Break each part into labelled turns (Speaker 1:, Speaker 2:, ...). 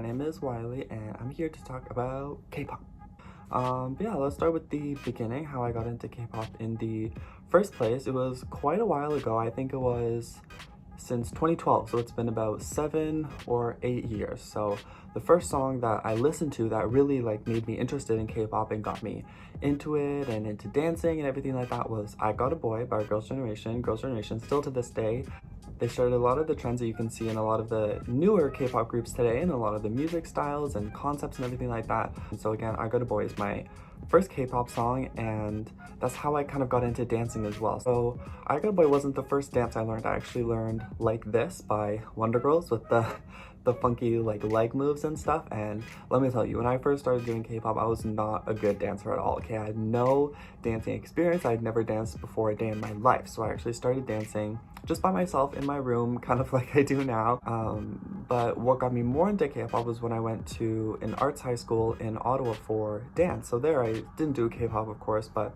Speaker 1: my name is Wiley and I'm here to talk about K-pop. But yeah, let's start with the beginning, how I got into K-pop in the first place. It was quite a while ago. I think it was since 2012, so it's been about 7 or 8 years. So the first song that I listened to that really made me interested in K-pop and got me into it and into dancing and everything like that was I Got a Boy by Girls' Generation. Girls' Generation still to this day. They started a lot of the trends that you can see in a lot of the newer K-pop groups today and a lot of the music styles and concepts and everything like that. And so again, I Got a Boy is my first K-pop song, and that's how I kind of got into dancing as well. So I Got a Boy wasn't the first dance I learned. I actually learned Like This by Wonder Girls with the funky leg moves and stuff. And let me tell you, when I first started doing K-pop, I was not a good dancer at all. Okay, I had no dancing experience. I'd never danced before a day in my life. So I actually started dancing just by myself in my room, kind of like I do now. But what got me more into K-pop was when I went to an arts high school in Ottawa for dance. So there I didn't do K-pop, of course, but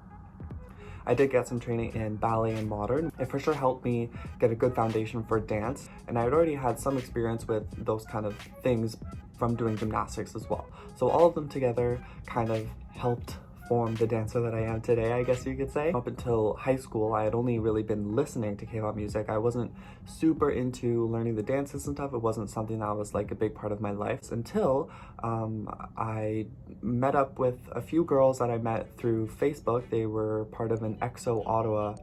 Speaker 1: I did get some training in ballet and modern. It for sure helped me get a good foundation for dance, and I had already had some experience with those kind of things from doing gymnastics as well. So all of them together kind of helped form the dancer that I am today, I guess you could say. Up until high school, I had only really been listening to K-pop music. I wasn't super into learning the dances and stuff. It wasn't something that was a big part of my life until I met up with a few girls that I met through Facebook. They were part of an EXO Ottawa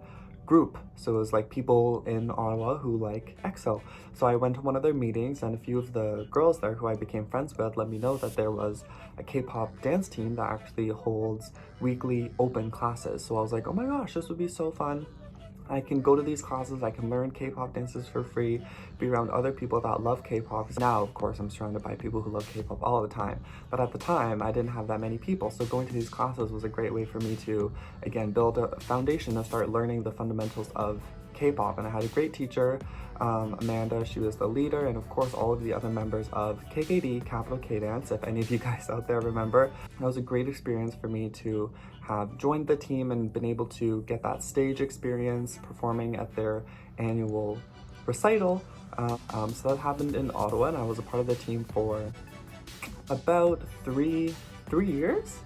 Speaker 1: group. So it was people in Ottawa who like EXO. So I went to one of their meetings, and a few of the girls there who I became friends with let me know that there was a K-pop dance team that actually holds weekly open classes. So I was like, oh my gosh, this would be so fun. I can go to these classes, I can learn K-pop dances for free, be around other people that love K-pop. Now, of course, I'm surrounded by people who love K-pop all the time. But at the time, I didn't have that many people. So going to these classes was a great way for me to, again, build a foundation and start learning the fundamentals of K-pop. And I had a great teacher, Amanda. She was the leader, and of course all of the other members of KKD, Capital K Dance, if any of you guys out there remember. That was a great experience for me to have joined the team and been able to get that stage experience performing at their annual recital. So that happened in Ottawa, and I was a part of the team for about three years.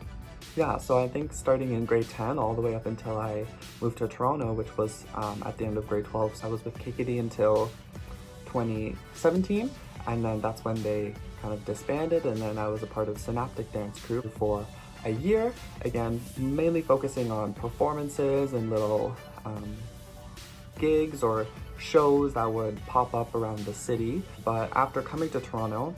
Speaker 1: Yeah, so I think starting in grade 10 all the way up until I moved to Toronto, which was at the end of grade 12. So I was with KKD until 2017, and then that's when they kind of disbanded, and then I was a part of Synaptic Dance Crew for a year, again, mainly focusing on performances and little gigs or shows that would pop up around the city. But after coming to Toronto,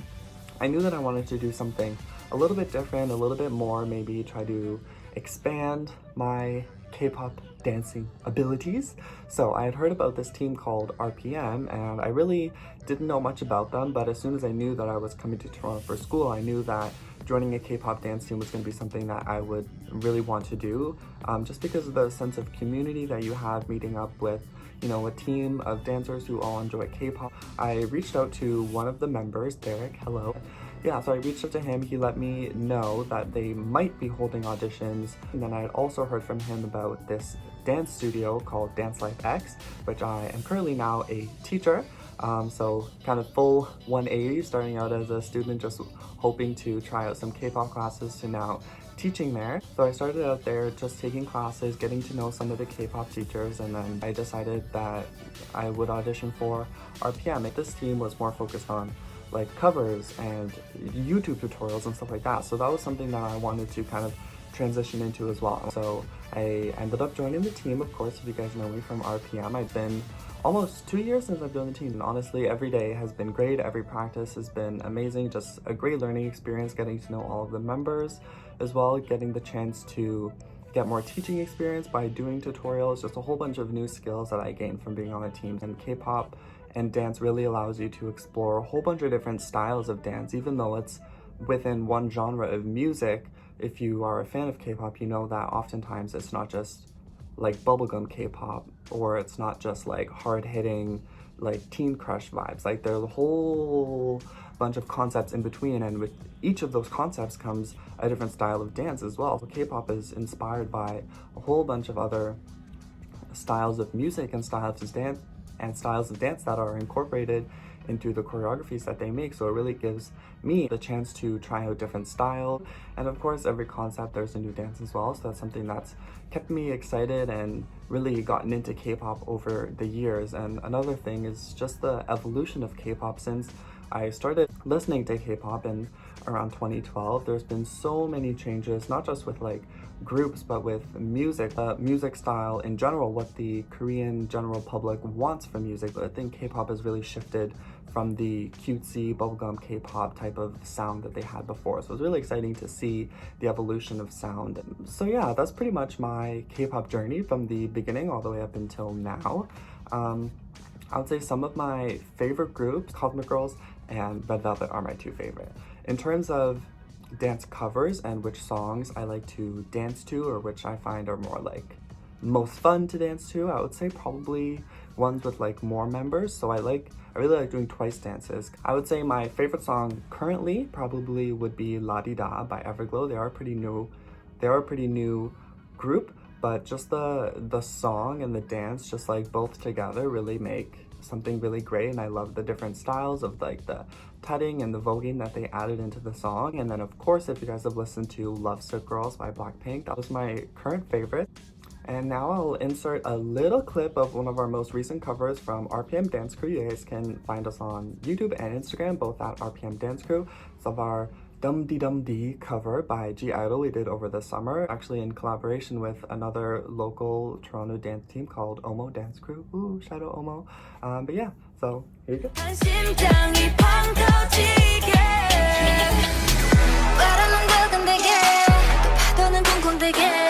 Speaker 1: I knew that I wanted to do something a little bit different, a little bit more, maybe try to expand my K-pop dancing abilities. So I had heard about this team called RPM, and I really didn't know much about them, but as soon as I knew that I was coming to Toronto for school, I knew that joining a K-pop dance team was going to be something that I would really want to do, just because of the sense of community that you have meeting up with, a team of dancers who all enjoy K-pop. I reached out to one of the members, Derek, hello. Yeah, so I reached out to him. He let me know that they might be holding auditions. And then I had also heard from him about this dance studio called Dance Life X, which I am currently now a teacher. So kind of full 180, starting out as a student, just hoping to try out some K-pop classes, to now teaching there. So I started out there just taking classes, getting to know some of the K-pop teachers, and then I decided that I would audition for RPM. This team was more focused on covers and YouTube tutorials and stuff like that. So that was something that I wanted to kind of transition into as well. So I ended up joining the team, of course, if you guys know me from RPM. I've been almost 2 years since I've joined the team, and honestly, every day has been great. Every practice has been amazing. Just a great learning experience, getting to know all of the members as well, getting the chance to get more teaching experience by doing tutorials, just a whole bunch of new skills that I gained from being on the team. And K-pop and dance really allows you to explore a whole bunch of different styles of dance, even though it's within one genre of music. If you are a fan of K-pop, you know that oftentimes it's not just bubblegum K-pop, or it's not just hard-hitting teen crush vibes. There's a whole bunch of concepts in between, and with each of those concepts comes a different style of dance as well. So K-pop is inspired by a whole bunch of other styles of music and styles of dance that are incorporated into the choreographies that they make. So it really gives me the chance to try out different style. And of course, every concept there's a new dance as well. So that's something that's kept me excited and really gotten into K-pop over the years. And another thing is just the evolution of K-pop. Since I started listening to K-pop in around 2012, there's been so many changes, not just with like groups, but with music, music style in general, what the Korean general public wants from music. But I think K-pop has really shifted from the cutesy bubblegum K-pop type of sound that they had before. So it's really exciting to see the evolution of sound. So yeah, that's pretty much my K-pop journey from the beginning all the way up until now. I would say some of my favorite groups, Cosmic Girls and Red Velvet, are my two favorite. In terms of dance covers and which songs I like to dance to, or which I find are more like most fun to dance to, I would say probably ones with like more members. So I really like doing twice dances. I would say my favorite song currently probably would be La Di Da by Everglow. They are a pretty new group, but just the song and the dance, just like both together, really make something really great. And I love the different styles of like the tutting and the voguing that they added into the song. And then of course, if you guys have listened to Lovesick Girls by Blackpink, that was my current favorite. And now I'll insert a little clip of one of our most recent covers from RPM Dance Crew. You guys can find us on YouTube and Instagram, both at RPM Dance Crew. It's of our Dum Dee Dum Dee cover by G-Idol we did over the summer, actually in collaboration with another local Toronto dance team called Omo Dance Crew. Ooh, shout out Omo. But yeah, so here you go.
Speaker 2: 심장이 팡 터지게 바람은 두근대게 또 파도는 쿵쿵대게